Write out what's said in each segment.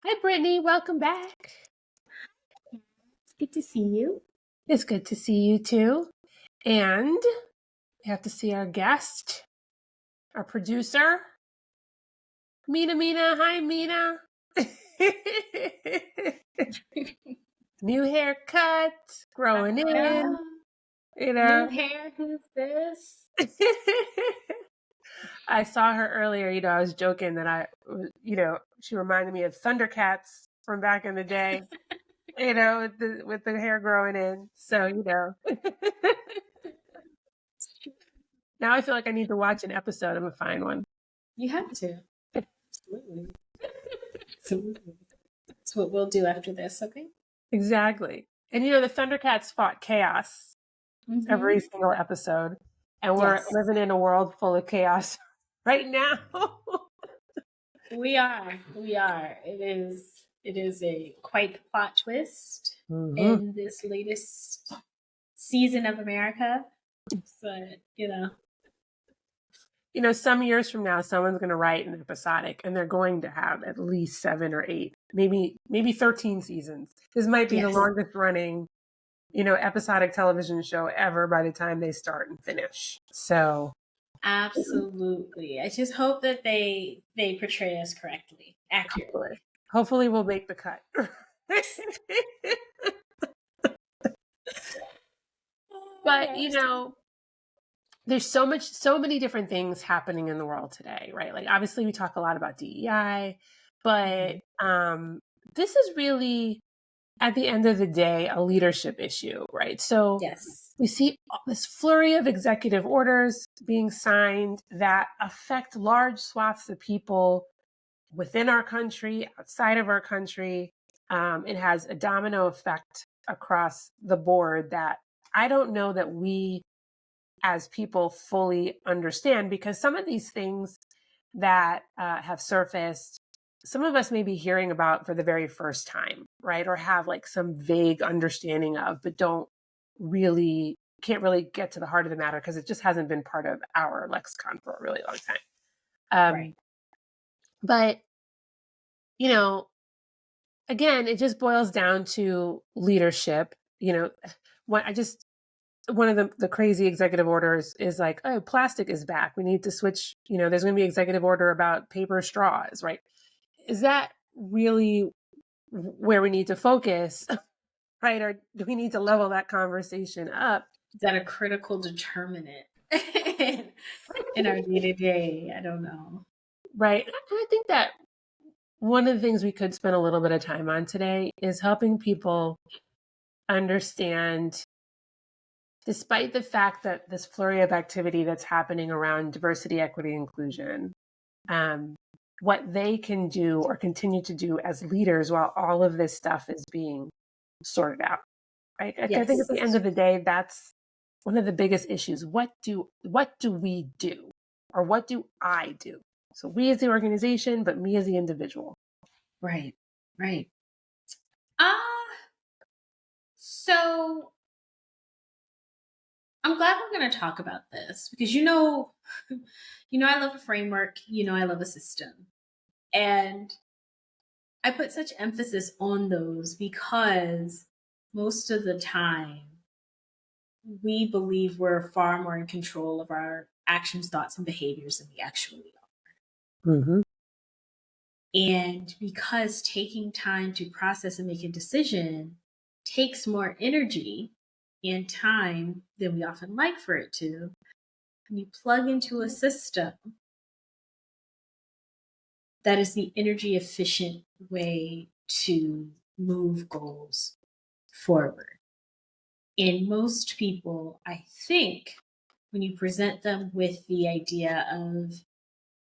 Hi, Brittany. Welcome back. It's good to see you. It's good to see you too. And we have to see our guest, our producer, Mina. Hi, Mina. New haircut, growing in, you New know. hair, who's this? I saw her earlier. I was joking that she reminded me of Thundercats from back in the day. With the hair growing in. So. Now I feel like I need to watch an episode of a fine one. You have to. Absolutely. Absolutely. That's what we'll do after this, okay? Exactly. And the Thundercats fought chaos every Mm-hmm. single episode. And we're Yes, living in a world full of chaos right now. we are. We are. It is a quite the plot twist hmm in this latest season of America. But Some years from now, someone's going to write an episodic and they're going to have at least 7 or 8, maybe 13 seasons. This might be the yes. longest running, episodic television show ever by the time they start and finish. So Absolutely. I just hope that they portray us correctly, accurately. hopefully we'll make the cut. But there's so many different things happening in the world today, right? Like obviously we talk a lot about DEI, but this is really at the end of the day a leadership issue, right? So Yes. we see this flurry of executive orders being signed that affect large swaths of people within our country, outside of our country. It has a domino effect across the board that I don't know that we as people fully understand, because some of these things that have surfaced, some of us may be hearing about for the very first time, right? Or have like some vague understanding of, but can't really get to the heart of the matter because it just hasn't been part of our lexicon for a really long time. Right. But, you know, again, it just boils down to leadership. What I just one of the crazy executive orders is like, oh, plastic is back. We need to switch. There's going to be executive order about paper straws, right? Is that really where we need to focus, right? Or do we need to level that conversation up? Is that a critical determinant in our day to day? I don't know. Right. I think that one of the things we could spend a little bit of time on today is helping people understand, despite the fact that this flurry of activity that's happening around diversity, equity, inclusion, what they can do or continue to do as leaders while all of this stuff is being sorted out. Right? I think at the end Yes. of the day, that's one of the biggest issues. What do we do, or what do I do? So we as the organization, but me as the individual. Right. Right. So I'm glad we're going to talk about this because I love a framework. I love a system, and I put such emphasis on those because most of the time we believe we're far more in control of our actions, thoughts, and behaviors than we actually are. Mm-hmm. And because taking time to process and make a decision takes more energy and time than we often like for it to, when you plug into a system that is the energy efficient way to move goals forward. And most people, I think, when you present them with the idea of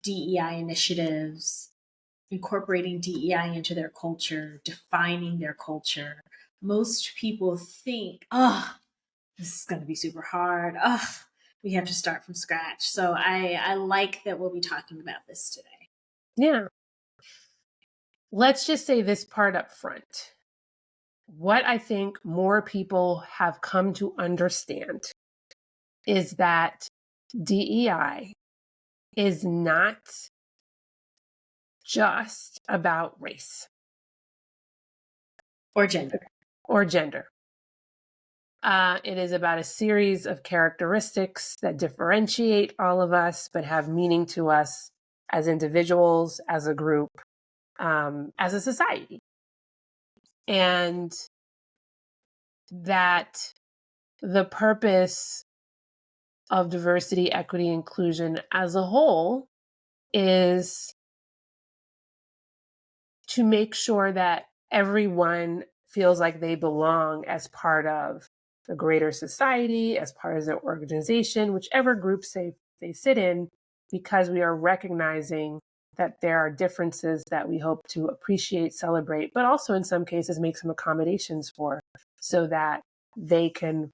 DEI initiatives, incorporating DEI into their culture, defining their culture, most people think, oh, this is going to be super hard. Oh, we have to start from scratch. So I like that we'll be talking about this today. Yeah. Let's just say this part up front. What I think more people have come to understand is that DEI is not just about race. Or gender. Or gender. It is about a series of characteristics that differentiate all of us, but have meaning to us as individuals, as a group, as a society. And that the purpose of diversity, equity, inclusion as a whole is to make sure that everyone feels like they belong as part of the greater society, as part of their organization, whichever groups they sit in, because we are recognizing that there are differences that we hope to appreciate, celebrate, but also in some cases make some accommodations for, so that they can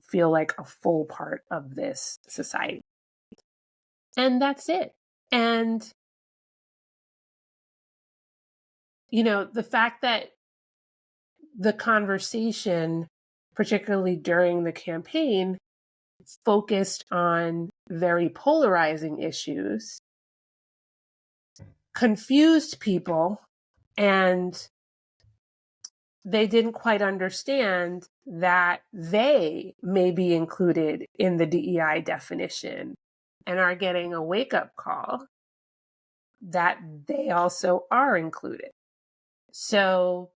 feel like a full part of this society. And that's it. And, you know, the fact that the conversation, particularly during the campaign, focused on very polarizing issues, confused people, and they didn't quite understand that they may be included in the DEI definition and are getting a wake-up call that they also are included. So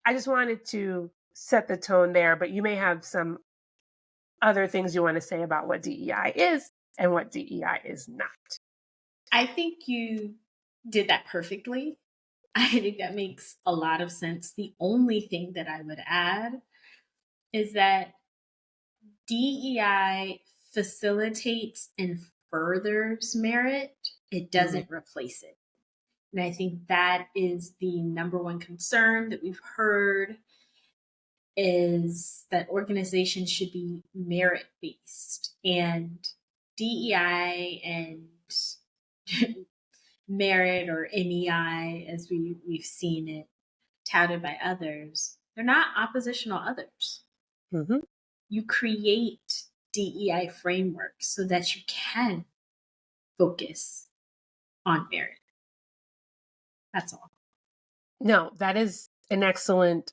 I just wanted to set the tone there, but you may have some other things you want to say about what DEI is and what DEI is not. I think you did that perfectly. I think that makes a lot of sense. The only thing that I would add is that DEI facilitates and furthers merit. It doesn't replace it. And I think that is the number one concern that we've heard, is that organizations should be merit-based. And DEI and merit, or MEI as we've seen it touted by others, they're not oppositional others. Mm-hmm. You create DEI frameworks so that you can focus on merit. That's all. No, that is an excellent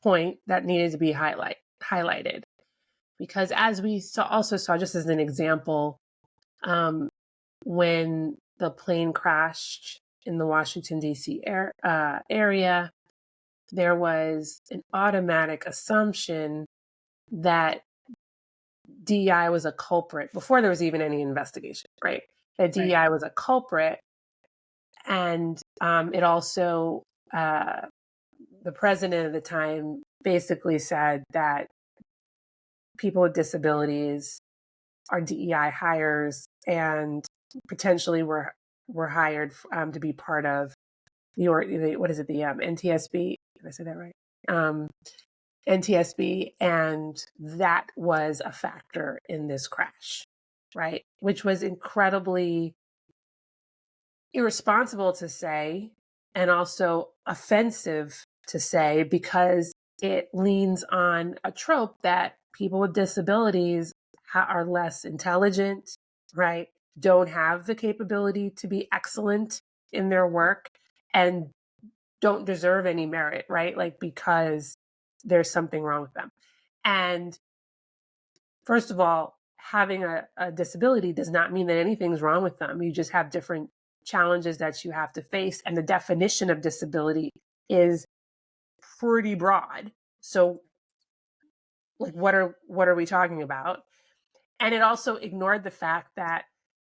point that needed to be highlighted, because as we also saw, just as an example, when the plane crashed in the Washington, D.C. area, there was an automatic assumption that DEI was a culprit before there was even any investigation, right? That DEI was a culprit. And it also, the president at the time basically said that people with disabilities are DEI hires and potentially were hired to be part of what is it, the NTSB? Did I say that right? NTSB, and that was a factor in this crash, right? Which was incredibly irresponsible to say, and also offensive to say, because it leans on a trope that people with disabilities are less intelligent, right? Don't have the capability to be excellent in their work and don't deserve any merit, right? Like, because there's something wrong with them. And first of all, having a disability does not mean that anything's wrong with them. You just have different challenges that you have to face. And the definition of disability is pretty broad. So, like, what are we talking about? And it also ignored the fact that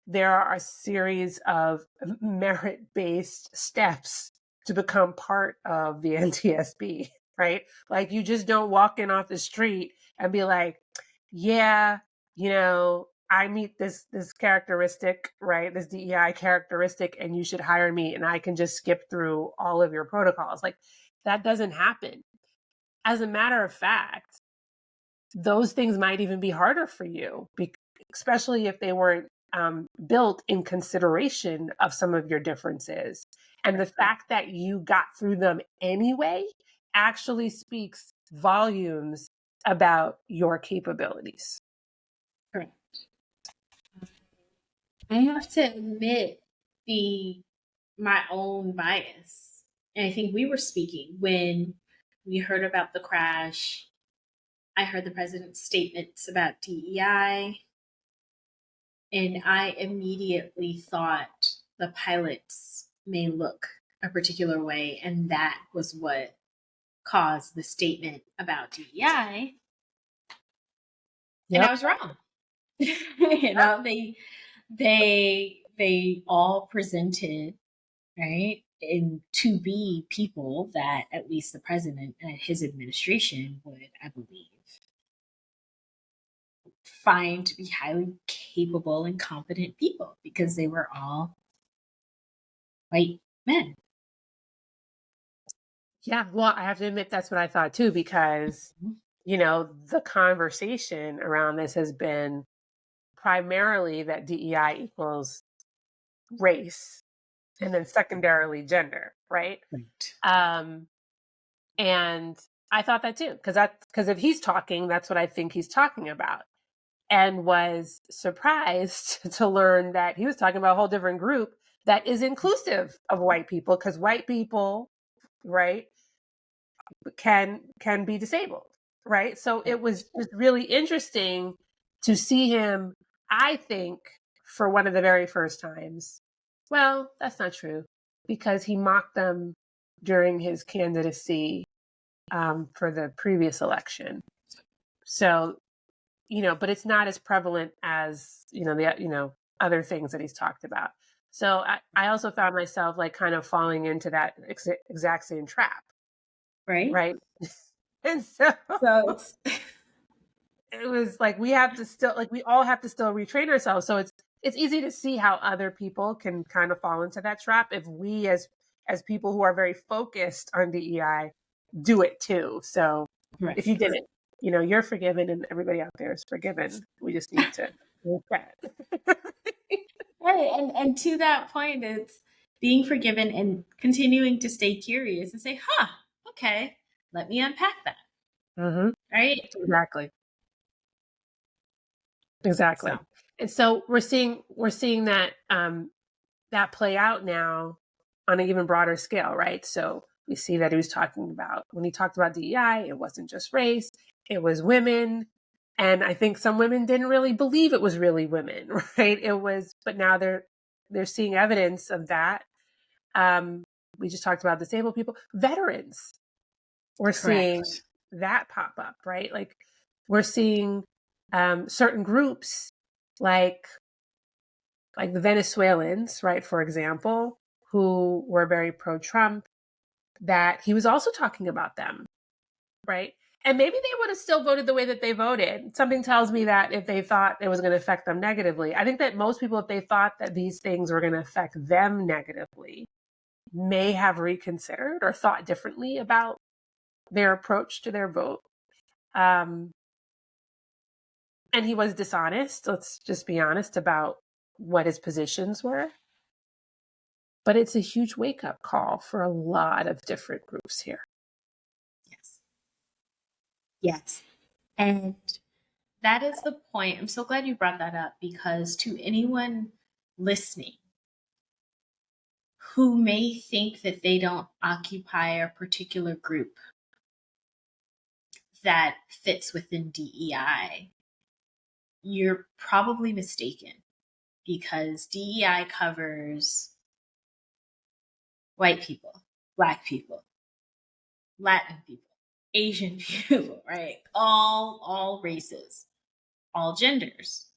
there are a series of merit-based steps to become part of the NTSB, right? Like, you just don't walk in off the street and be like, yeah, you know, I meet this characteristic, right? This DEI characteristic, and you should hire me, and I can just skip through all of your protocols. Like, that doesn't happen. As a matter of fact, those things might even be harder for you, especially if they weren't built in consideration of some of your differences. And the fact that you got through them anyway actually speaks volumes about your capabilities. Correct. I have to admit my own bias. And I think we were speaking when We heard about the crash. I heard the president's statements about DEI. And I immediately thought the pilots may look a particular way. And that was what caused the statement about DEI. And I was wrong. They all presented, right, and to be people that at least the president and his administration would, I believe, find to be highly capable and competent people because they were all white men. Yeah, well, I have to admit that's what I thought too, because, the conversation around this has been primarily that DEI equals race and then secondarily gender, right? Right. And I thought that too, because if he's talking, that's what I think he's talking about. And was surprised to learn that he was talking about a whole different group that is inclusive of white people, because white people, right, can be disabled, right? So it was just really interesting to see him, I think, for one of the very first times. Well, that's not true, because he mocked them during his candidacy for the previous election. So, but it's not as prevalent as, the other things that he's talked about. So I also found myself like kind of falling into that exact same trap. Right. And so So it was like we all have to still retrain ourselves. So it's easy to see how other people can kind of fall into that trap if we as people who are very focused on DEI do it too. So if you didn't, you're forgiven and everybody out there is forgiven. We just need to look at it. right. And to that point, it's being forgiven and continuing to stay curious and say, okay, let me unpack that. Mm-hmm. Right. Exactly. So. And so we're seeing that that play out now on an even broader scale, right? So we see that he was talking about, when he talked about DEI, it wasn't just race, it was women. And I think some women didn't really believe it was really women, right? But now they're seeing evidence of that. We just talked about disabled people, veterans. We're seeing that pop up, right? Like we're seeing certain groups like the Venezuelans, right, for example, who were very pro-Trump, that he was also talking about them, right? And maybe they would have still voted the way that they voted. Something tells me that if they thought it was going to affect them negatively, I think that most people, if they thought that these things were going to affect them negatively, may have reconsidered or thought differently about their approach to their vote. And he was dishonest. Let's just be honest about what his positions were. But it's a huge wake-up call for a lot of different groups here. Yes. And that is the point. I'm so glad you brought that up, because to anyone listening who may think that they don't occupy a particular group that fits within DEI, you're probably mistaken, because DEI covers white people, Black people, Latin people, Asian people, right? All races, all genders,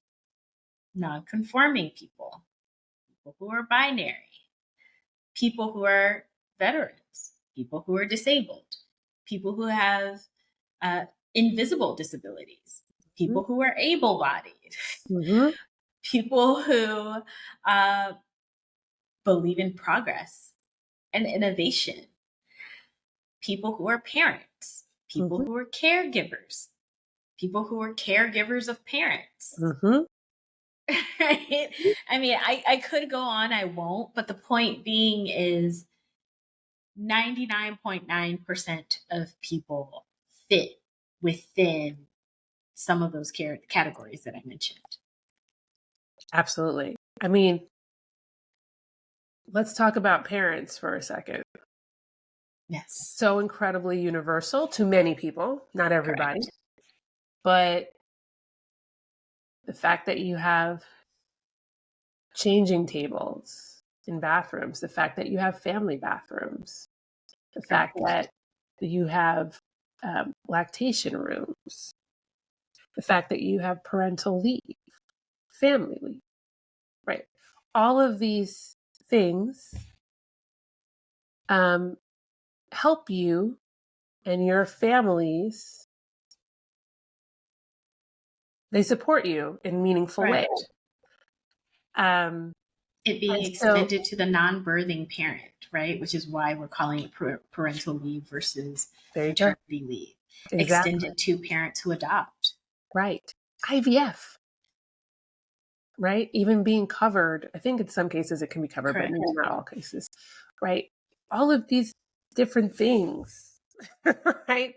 non-conforming people, people who are binary, people who are veterans, people who are disabled, people who have invisible disabilities, people who are able-bodied, people who believe in progress and innovation, people who are parents, people who are caregivers, people who are caregivers of parents. Right? I mean, I could go on, I won't, but the point being is 99.9% of people fit within some of those categories that I mentioned. Absolutely. I mean, let's talk about parents for a second. Yes. So incredibly universal to many people, not everybody. Correct. But the fact that you have changing tables in bathrooms, the fact that you have family bathrooms, the fact Correct. that you have lactation rooms, the fact that you have parental leave, family leave, right? All of these things help you and your families. They support you in meaningful ways. Correct. Um, It being and so, extended to the non-birthing parent, right? Which is why we're calling it parental leave versus there you go. maternity leave. Exactly. Extended to parents who adopt. Right. IVF, right? Even being covered. I think in some cases it can be covered, but Correct. maybe not all cases, right? All of these different things, right?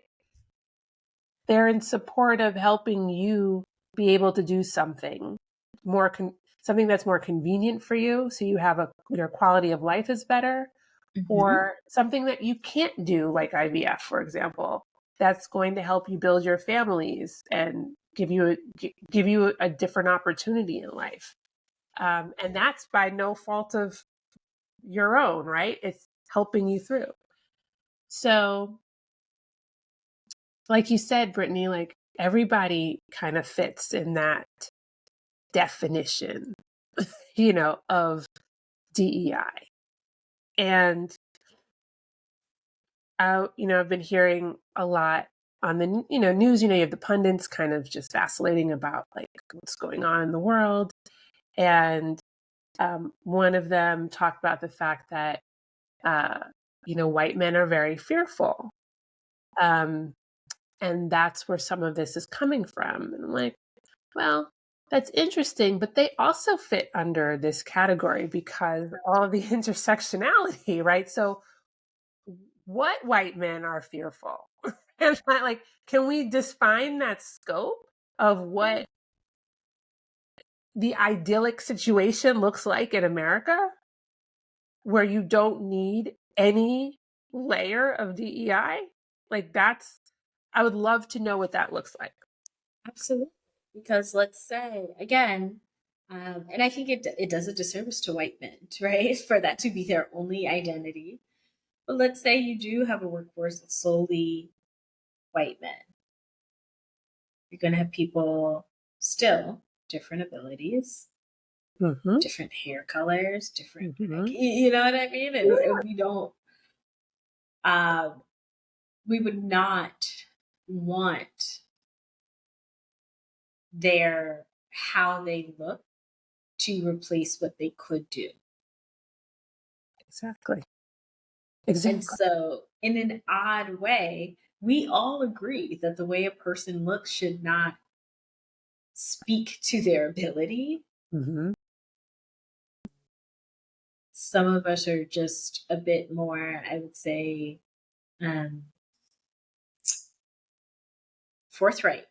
They're in support of helping you be able to do something more, something that's more convenient for you. So you have your quality of life is better, or something that you can't do, like IVF, for example, that's going to help you build your families and give you a different opportunity in life. And that's by no fault of your own, right? It's helping you through. So, like you said, Brittany, like everybody kind of fits in that definition, of DEI. And I've been hearing a lot on the news. You have the pundits kind of just vacillating about like what's going on in the world, and one of them talked about the fact that white men are very fearful, and that's where some of this is coming from. And I'm like, well, that's interesting, but they also fit under this category because of all of the intersectionality, right? So what white men are fearful? And like, can we define that scope of what the idyllic situation looks like in America, where you don't need any layer of DEI? Like I would love to know what that looks like. Absolutely. Because let's say, again, and I think it does a disservice to white men, right? For that to be their only identity. But let's say you do have a workforce that's solely white men. You're going to have people still different abilities, Mm-hmm. different hair colors, different, Mm-hmm. you know what I mean? And, Yeah. and we don't, we would not want how they look to replace what they could do. Exactly. And so, in an odd way, we all agree that the way a person looks should not speak to their ability. Mm-hmm. Some of us are just a bit more, I would say, forthright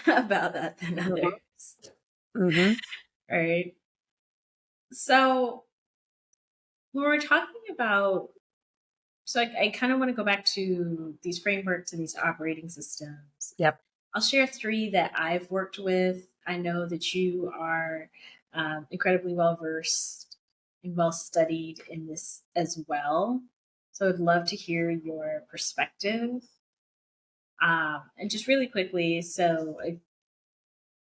about that than others. Mm-hmm. Right. So, when we're talking about, so I kind of want to go back to these frameworks and these operating systems. Yep. I'll share 3 that I've worked with. I know that you are incredibly well versed and well studied in this as well. So I'd love to hear your perspective. And just really quickly, so I've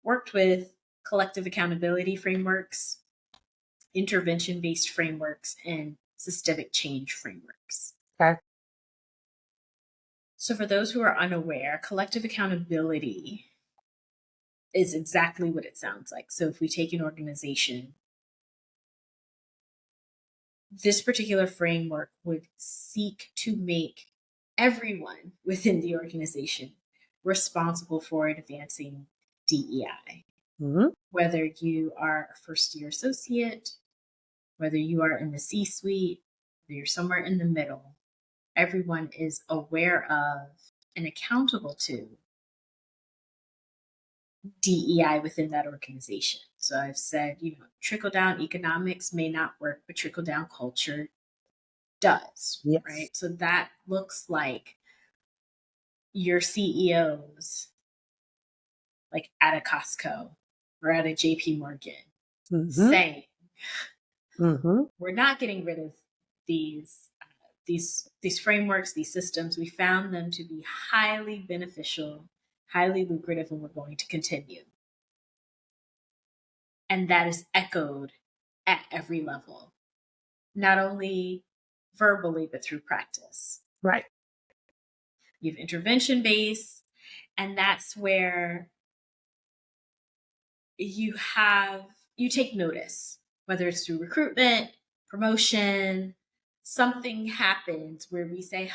worked with collective accountability frameworks, intervention based frameworks, and systemic change frameworks. Okay. So, for those who are unaware, collective accountability is exactly what it sounds like. So, if we take an organization, this particular framework would seek to make everyone within the organization responsible for advancing DEI. Mm-hmm. Whether you are a first year associate, whether you are in the C suite, whether you're somewhere in the middle, everyone is aware of and accountable to DEI within that organization. So I've said, trickle down economics may not work, but trickle down culture does, Yes. right? So that looks like your CEOs, like at a Costco or at a JP Morgan, saying, we're not getting rid of these these frameworks, these systems. We found them to be highly beneficial, highly lucrative, and we're going to continue. And that is echoed at every level, not only verbally, but through practice. Right. You have intervention based, and that's where you take notice, whether it's through recruitment, promotion, something happens where we say,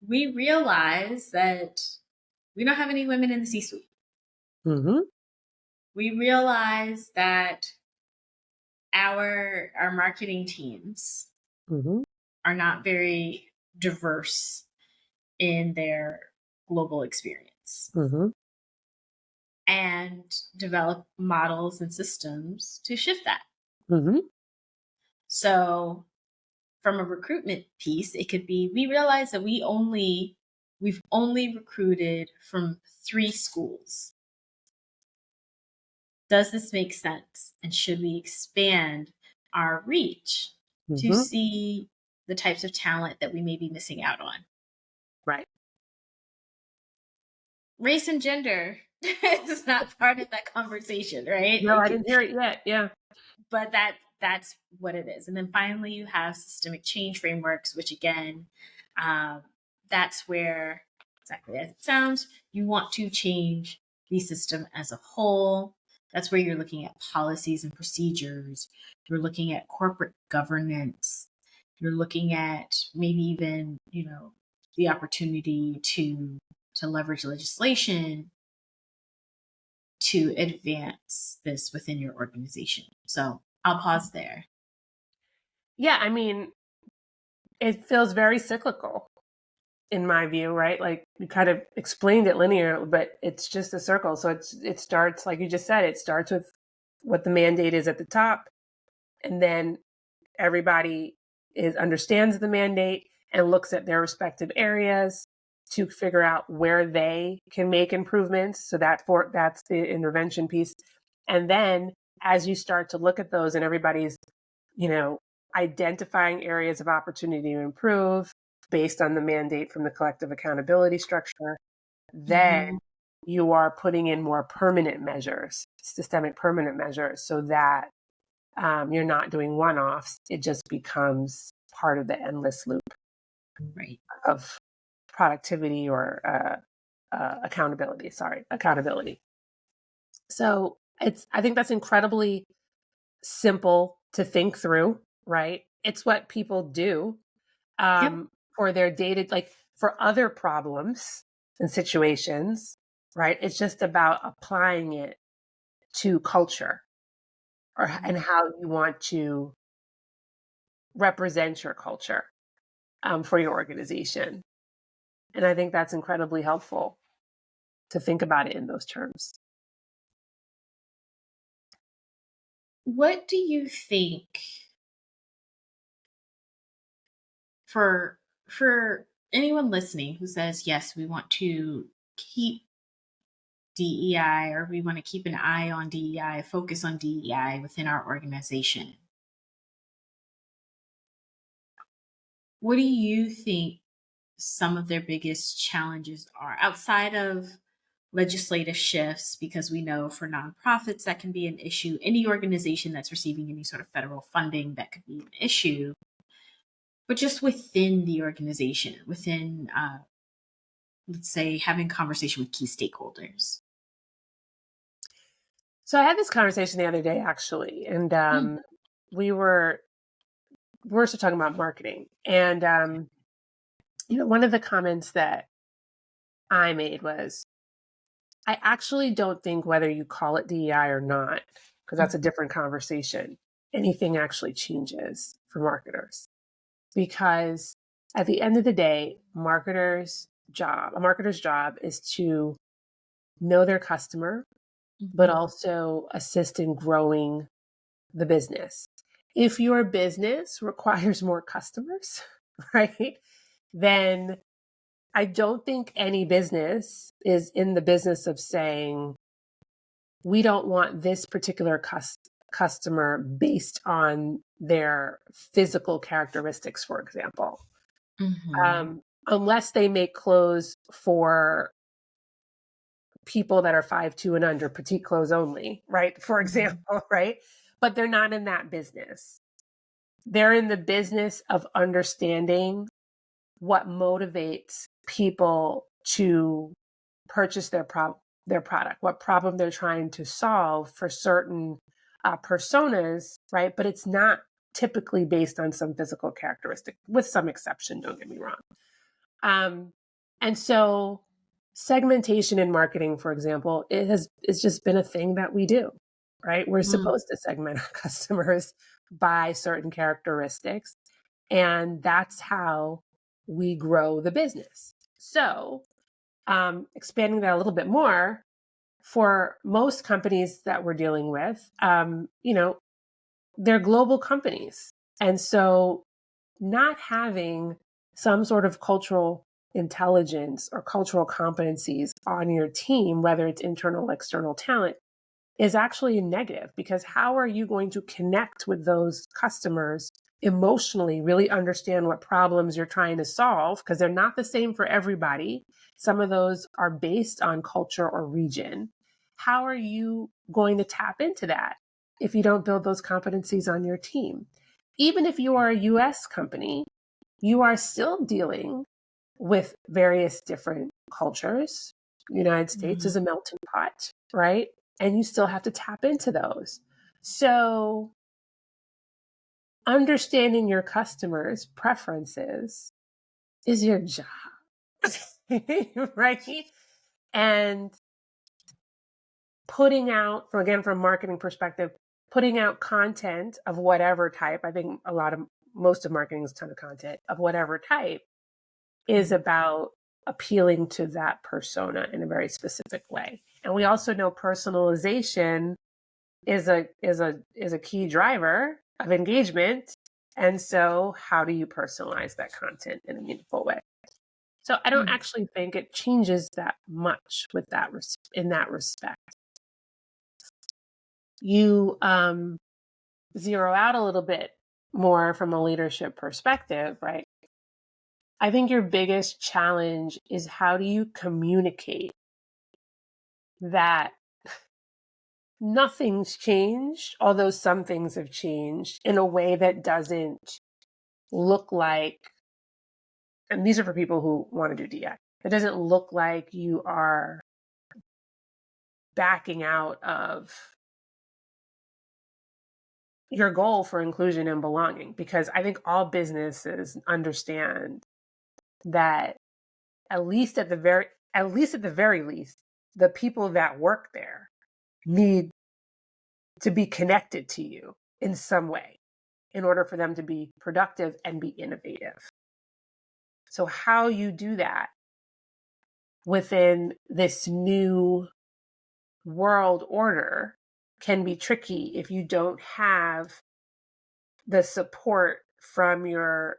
we realize that we don't have any women in the C-suite. We realize that our marketing teams are not very diverse in their global experience. And develop models and systems to shift that. So from a recruitment piece, it could be, we realize that we've only recruited from 3 schools. Does this make sense? And should we expand our reach to see the types of talent that we may be missing out on? Right. Race and gender is not part of that conversation, right? No, I didn't hear it yet. Yeah. But that's what it is. And then finally, you have systemic change frameworks, which again, that's where, exactly as it sounds, you want to change the system as a whole. That's where you're looking at policies and procedures. You're looking at corporate governance. You're looking at maybe even, the opportunity to leverage legislation to advance this within your organization. So I'll pause there. Yeah, I mean, it feels very cyclical in my view, right? Like you kind of explained it linear, but it's just a circle. So it starts, like you just said, it starts with what the mandate is at the top, and then everybody understands the mandate and looks at their respective areas to figure out where they can make improvements. So that's the intervention piece. And then as you start to look at those and everybody's, identifying areas of opportunity to improve based on the mandate from the collective accountability structure, then you are putting in more permanent measures, systemic permanent measures, so that you're not doing one-offs. It just becomes part of the endless loop of productivity or accountability. So I think that's incredibly simple to think through, right? It's what people do for their like for other problems and situations, right? It's just about applying it to culture and how you want to represent your culture for your organization. And I think that's incredibly helpful to think about it in those terms. What do you think for anyone listening who says, yes, we want to keep DEI, or we want to keep an eye on DEI, focus on DEI within our organization? What do you think some of their biggest challenges are outside of legislative shifts? Because we know for nonprofits that can be an issue. Any organization that's receiving any sort of federal funding, that could be an issue. But just within the organization, within, let's say, having conversation with key stakeholders. So I had this conversation the other day, actually, and we were still talking about marketing. And, one of the comments that I made was, I actually don't think whether you call it DEI or not, because that's a different conversation, anything actually changes for marketers. Because at the end of the day, a marketer's job is to know their customer, but also assist in growing the business. If your business requires more customers, right, then I don't think any business is in the business of saying, we don't want this particular customer based on their physical characteristics, for example. Unless they make clothes for people that are 5'2" and under, petite clothes only, right? For example, right? But they're not in that business. They're in the business of understanding what motivates people to purchase their product, what problem they're trying to solve for certain personas, right? But it's not typically based on some physical characteristic, with some exception, don't get me wrong. And so segmentation in marketing, for example, it's just been a thing that we do, right? We're supposed to segment our customers by certain characteristics, and that's how we grow the business. So expanding that a little bit more, for most companies that we're dealing with, they're global companies. And so not having some sort of cultural intelligence or cultural competencies on your team, whether it's internal or external talent, is actually a negative, because how are you going to connect with those customers emotionally, really understand what problems you're trying to solve? Because they're not the same for everybody. Some of those are based on culture or region. How are you going to tap into that if you don't build those competencies on your team? Even if you are a US company, you are still dealing with various different cultures. The United States is a melting pot, right? And you still have to tap into those. So understanding your customers' preferences is your job, right? And putting out, from a marketing perspective, putting out content of whatever type. I think most of marketing is a ton of content of whatever type, is about appealing to that persona in a very specific way. And we also know personalization is a key driver of engagement. And so how do you personalize that content in a meaningful way? So I don't actually think it changes that much with that in that respect. You zero out a little bit more from a leadership perspective, right? I think your biggest challenge is, how do you communicate that nothing's changed, although some things have changed, in a way that doesn't look like, and these are for people who want to do DEI, it doesn't look like you are backing out of your goal for inclusion and belonging. Because I think all businesses understand that at least at the very least, the people that work there need to be connected to you in some way in order for them to be productive and be innovative. So how you do that within this new world order can be tricky if you don't have the support from your,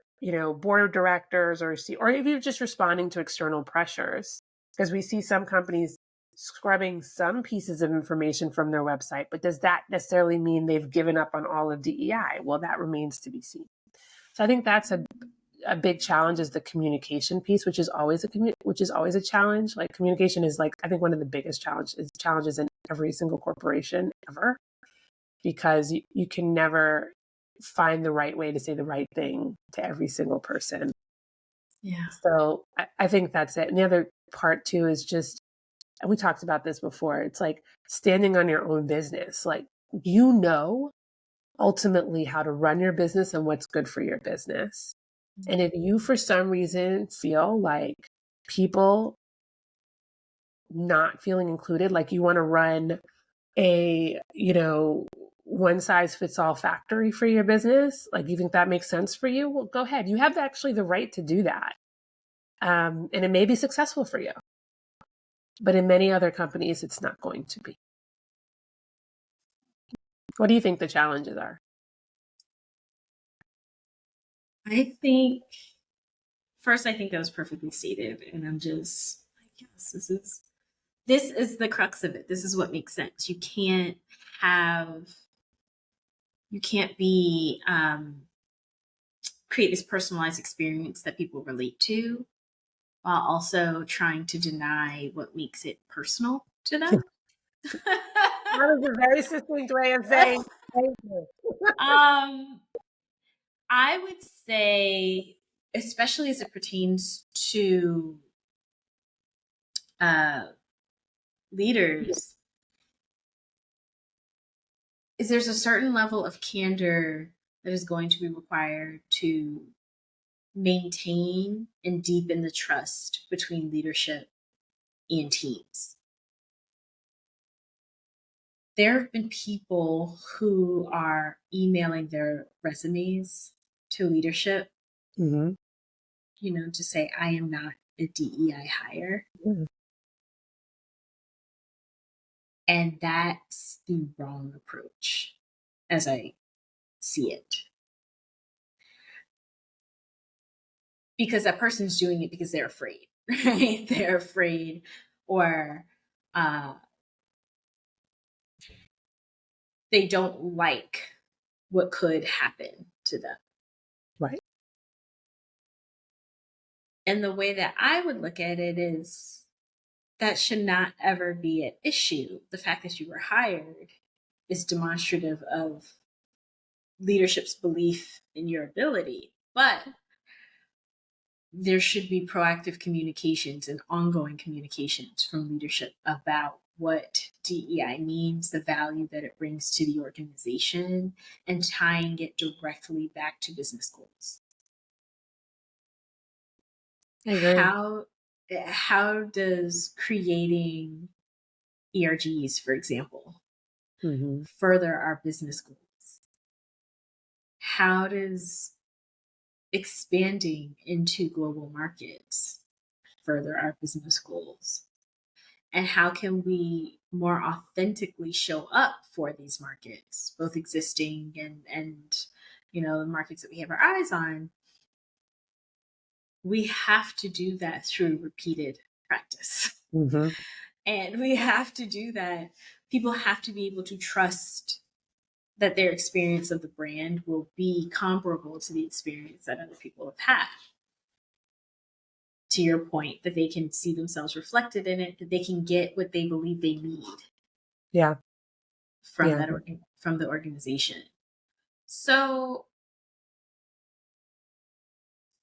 board of directors, or if you're just responding to external pressures. Because we see some companies scrubbing some pieces of information from their website, but does that necessarily mean they've given up on all of DEI? Well, that remains to be seen. So I think that's a big challenge, is the communication piece, which is always a challenge. Like, communication is, like, I think one of the biggest challenges in every single corporation ever, because you can never find the right way to say the right thing to every single person. Yeah. So I think that's it. And the other part too is just, and we talked about this before, it's like standing on your own business. Like, ultimately how to run your business and what's good for your business. And if you, for some reason, feel like people not feeling included, like you want to run a, one size fits all factory for your business, like you think that makes sense for you, well, go ahead. You have actually the right to do that. And it may be successful for you, but in many other companies, it's not going to be. What do you think the challenges are? I think first, I think that was perfectly stated, and I'm just like, yes, this is the crux of it. This is what makes sense. Have you can't be create this personalized experience that people relate to while also trying to deny what makes it personal to them. That is a very succinct way of saying thank you. um, I would say, especially as it pertains to uh, leaders, is there's a certain level of candor that is going to be required to maintain and deepen the trust between leadership and teams. There have been people who are emailing their resumes to leadership, Mm-hmm. to say, I am not a DEI hire. Mm-hmm. And that's the wrong approach as I see it. Because that person's doing it because they're afraid, right? They're afraid, or they don't like what could happen to them. Right. And the way that I would look at it is that should not ever be an issue. The fact that you were hired is demonstrative of leadership's belief in your ability. But there should be proactive communications and ongoing communications from leadership about what DEI means, the value that it brings to the organization, and tying it directly back to business goals. I agree. How does creating ERGs, for example, Mm-hmm. further our business goals? How does expanding into global markets further our business goals? And how can we more authentically show up for these markets, both existing and the markets that we have our eyes on? We have to do that through repeated practice. Mm-hmm. And we have to do that. People have to be able to trust that their experience of the brand will be comparable to the experience that other people have had. To your point, that they can see themselves reflected in it, that they can get what they believe they need. Yeah. From from the organization. So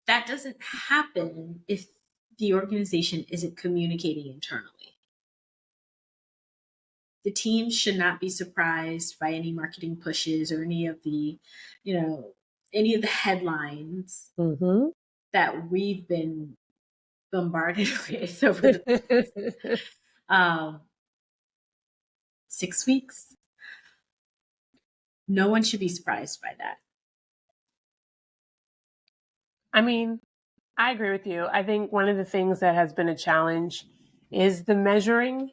that doesn't happen if the organization isn't communicating internally. The team should not be surprised by any marketing pushes or any of the headlines Mm-hmm. that we've been bombarded with over the 6 weeks. No one should be surprised by that. I mean, I agree with you. I think one of the things that has been a challenge is the measuring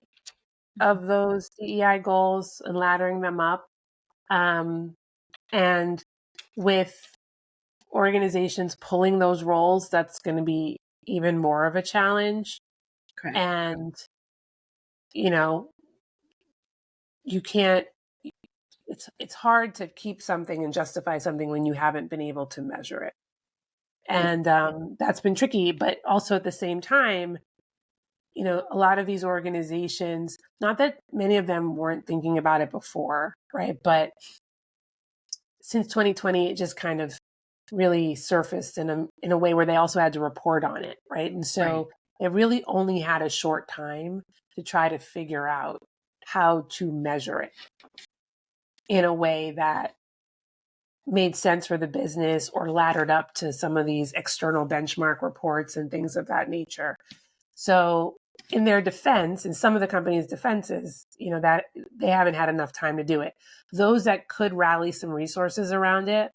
of those DEI goals and laddering them up. And with organizations pulling those roles, that's going to be even more of a challenge. Correct. And, you can't, it's hard to keep something and justify something when you haven't been able to measure it. And that's been tricky, but also at the same time, a lot of these organizations, not that many of them weren't thinking about it before, right? But since 2020, it just kind of really surfaced in a way where they also had to report on it, right? And so they really only had a short time to try to figure out how to measure it in a way that made sense for the business or laddered up to some of these external benchmark reports and things of that nature. So in their defense, in some of the companies' defenses, that they haven't had enough time to do it. Those that could rally some resources around it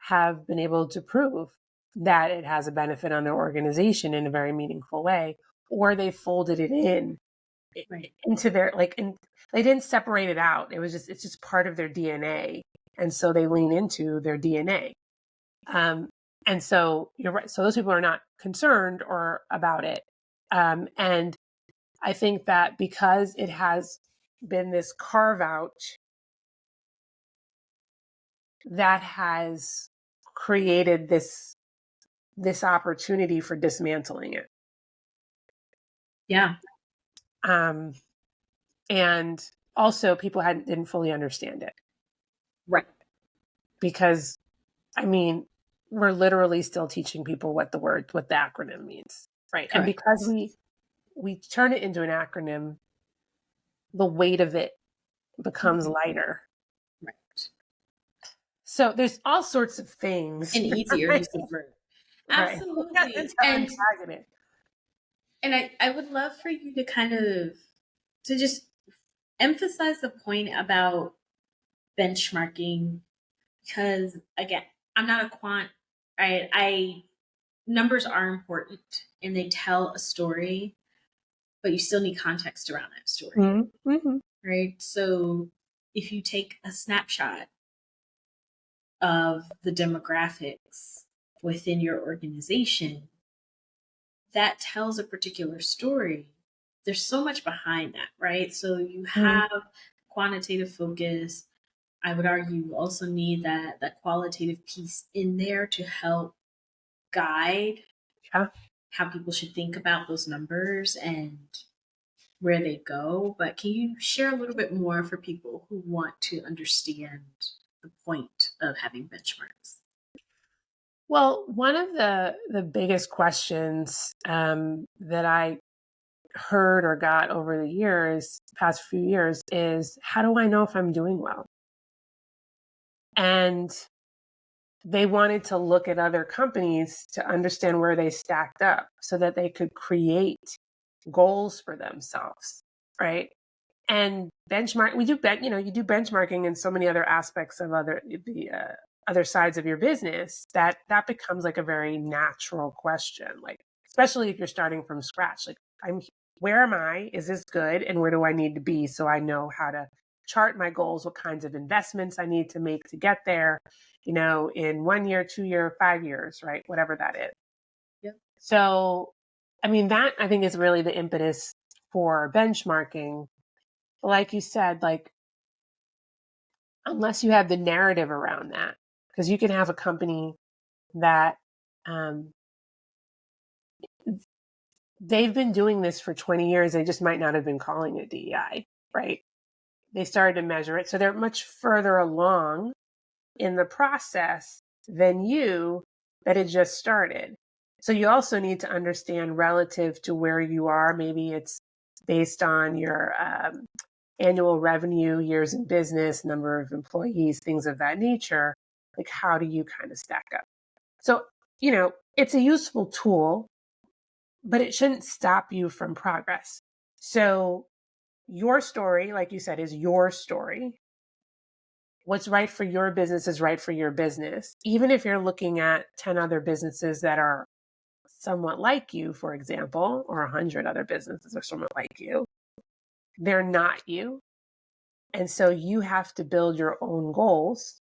have been able to prove that it has a benefit on their organization in a very meaningful way, or they folded it into their they didn't separate it out. It's just part of their DNA. And so they lean into their DNA. And so you're right. So those people are not concerned or about it. And I think that because it has been this carve out that has created this opportunity for dismantling it. Yeah. And also people didn't fully understand it. Right. Because I mean, we're literally still teaching people what the acronym means. Right. Correct. And because we turn it into an acronym, the weight of it becomes lighter. Right. So there's all sorts of things. And easier to subvert. Right. Absolutely. And I would love for you to kind of to just emphasize the point about benchmarking, because again, I'm not a quant, right? Numbers are important and they tell a story, but you still need context around that story. Mm-hmm. Right? So if you take a snapshot of the demographics within your organization, that tells a particular story. There's so much behind that, right? So you have quantitative focus. I would argue you also need that qualitative piece in there to help guide how people should think about those numbers and where they go. But can you share a little bit more for people who want to understand the point of having benchmarks? Well, one of the biggest questions that I heard or got over the past few years, is how do I know if I'm doing well? And they wanted to look at other companies to understand where they stacked up so that they could create goals for themselves, right? And benchmark, you do benchmarking in so many other aspects of other sides of your business that becomes like a very natural question, like especially if you're starting from scratch. Like, where am I? Is this good? And where do I need to be so I know how to chart my goals, what kinds of investments I need to make to get there, in 1 year, 2 year, 5 years, right? Whatever that is. Yeah. So, I mean, that I think is really the impetus for benchmarking. Like you said, like, unless you have the narrative around that, because you can have a company that they've been doing this for 20 years. They just might not have been calling it DEI, right? They started to measure it. So they're much further along in the process than you that had just started. So you also need to understand relative to where you are. Maybe it's based on your annual revenue, years in business, number of employees, things of that nature. Like, how do you kind of stack up? So, it's a useful tool, but it shouldn't stop you from progress. So your story, like you said, is your story. What's right for your business is right for your business. Even if you're looking at 10 other businesses that are somewhat like you, for example, or 100 other businesses are somewhat like you, they're not you. And so you have to build your own goals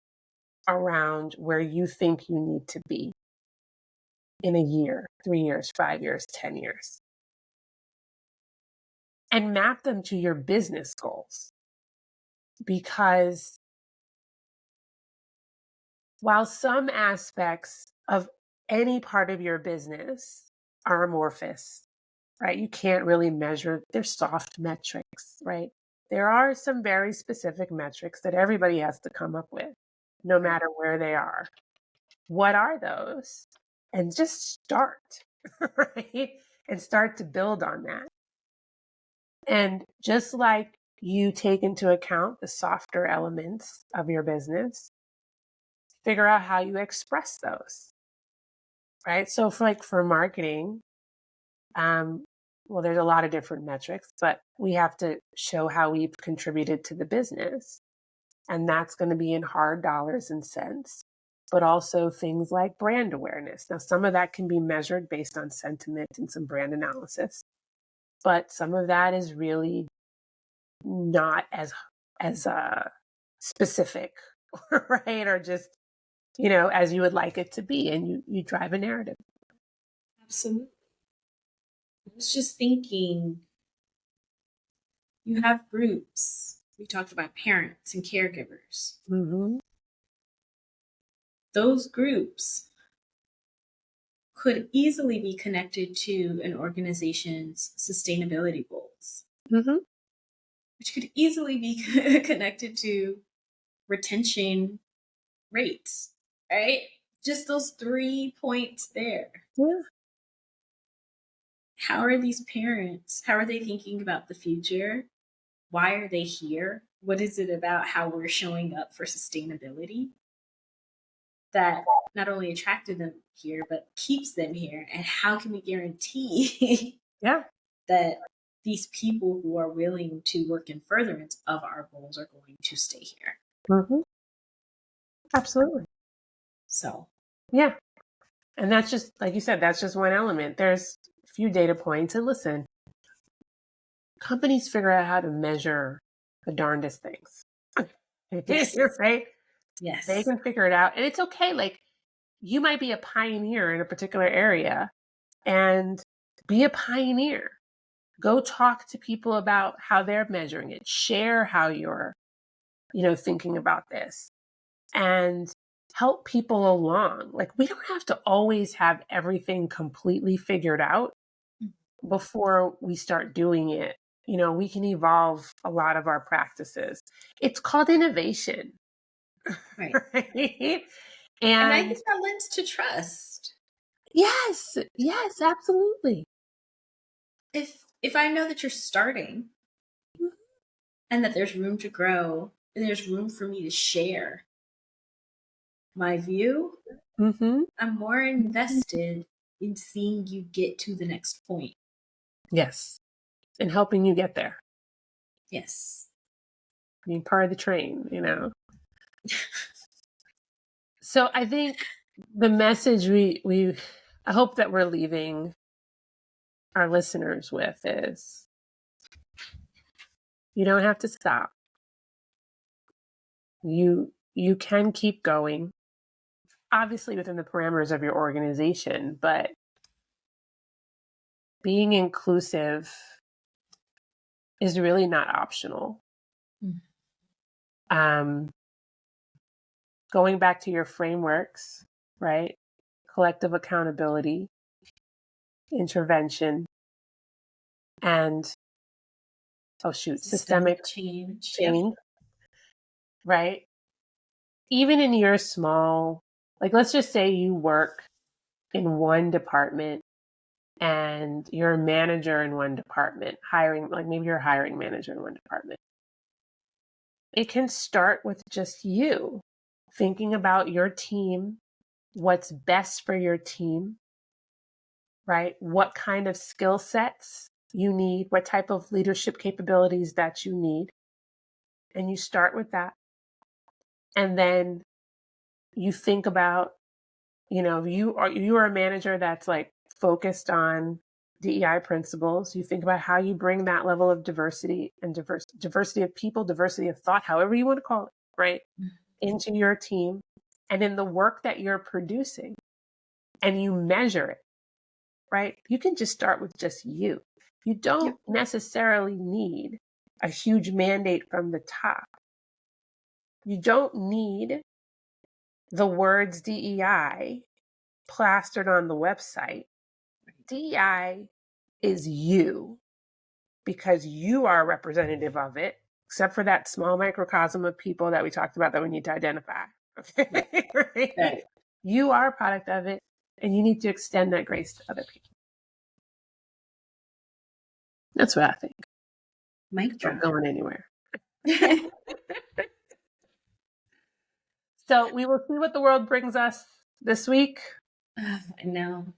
around where you think you need to be in a year, 3 years, 5 years, 10 years. And map them to your business goals. Because while some aspects of any part of your business are amorphous, right? You can't really measure, they're soft metrics, right? There are some very specific metrics that everybody has to come up with, no matter where they are. What are those? And just start, right? And start to build on that. And just like you take into account the softer elements of your business, figure out how you express those, right? So for marketing, well, there's a lot of different metrics, but we have to show how we've contributed to the business. And that's going to be in hard dollars and cents, but also things like brand awareness. Now, some of that can be measured based on sentiment and some brand analysis, but some of that is really not as specific, right? Or just as you would like it to be, and you drive a narrative. Absolutely. I was just thinking, you have groups. We talked about parents and caregivers. Mm-hmm. Those groups could easily be connected to an organization's sustainability goals, Mm-hmm. which could easily be connected to retention rates, right? Just those 3 points there. Yeah. How are these parents? How are they thinking about the future? Why are they here? What is it about how we're showing up for sustainability that not only attracted them here, but keeps them here? And how can we guarantee Yeah. that these people who are willing to work in furtherance of our goals are going to stay here? Mm-hmm. Absolutely. So, Yeah. And that's just, like you said, that's just one element. There's a few data points. And listen, companies figure out how to measure the darndest things. yes. Right? Yes. They can figure it out. And it's okay. Like, you might be a pioneer in a particular area, and be a pioneer. Go talk to people about how they're measuring it. Share how you're, thinking about this, and help people along. Like, we don't have to always have everything completely figured out before we start doing it. We can evolve a lot of our practices. It's called innovation. Right. Right? And I And think that lends to trust. yes, absolutely. If I know that you're starting and that there's room to grow and there's room for me to share my view, Mm-hmm. I'm more invested in seeing you get to the next point. Yes. And helping you get there. Yes. Being part of the train, So I think the message I hope that we're leaving our listeners with is, you don't have to stop. You can keep going, obviously within the parameters of your organization, but being inclusive is really not optional. Um, Going back to your frameworks, right? Collective accountability, intervention, and systemic change. change, right? Even in your small, like, let's just say you work in one department and you're a manager in one department, maybe you're a hiring manager in one department. It can start with just you thinking about your team, what's best for your team, right? What kind of skill sets you need, what type of leadership capabilities that you need. And you start with that. And then you think about, you are a manager that's like focused on DEI principles. You think about how you bring that level of diversity and diversity of people, diversity of thought, however you want to call it, right, into your team and in the work that you're producing, and you measure it, right? You can just start with just you. You don't necessarily need a huge mandate from the top. You don't need the words DEI plastered on the website. DEI is you, because you are a representative of it, except for that small microcosm of people that we talked about that we need to identify. Okay? Right? You are a product of it, and you need to extend that grace to other people. That's what I think. Mic drop. Not going anywhere. So we will see what the world brings us this week. I know.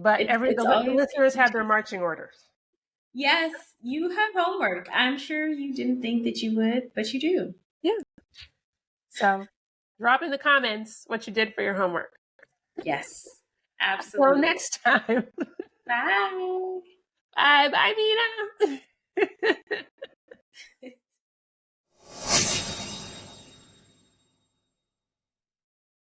But the listeners had their marching orders. Yes, you have homework. I'm sure you didn't think that you would, but you do. Yeah. So drop in the comments what you did for your homework. Yes, absolutely. Until next time. Bye. Bye, Mina.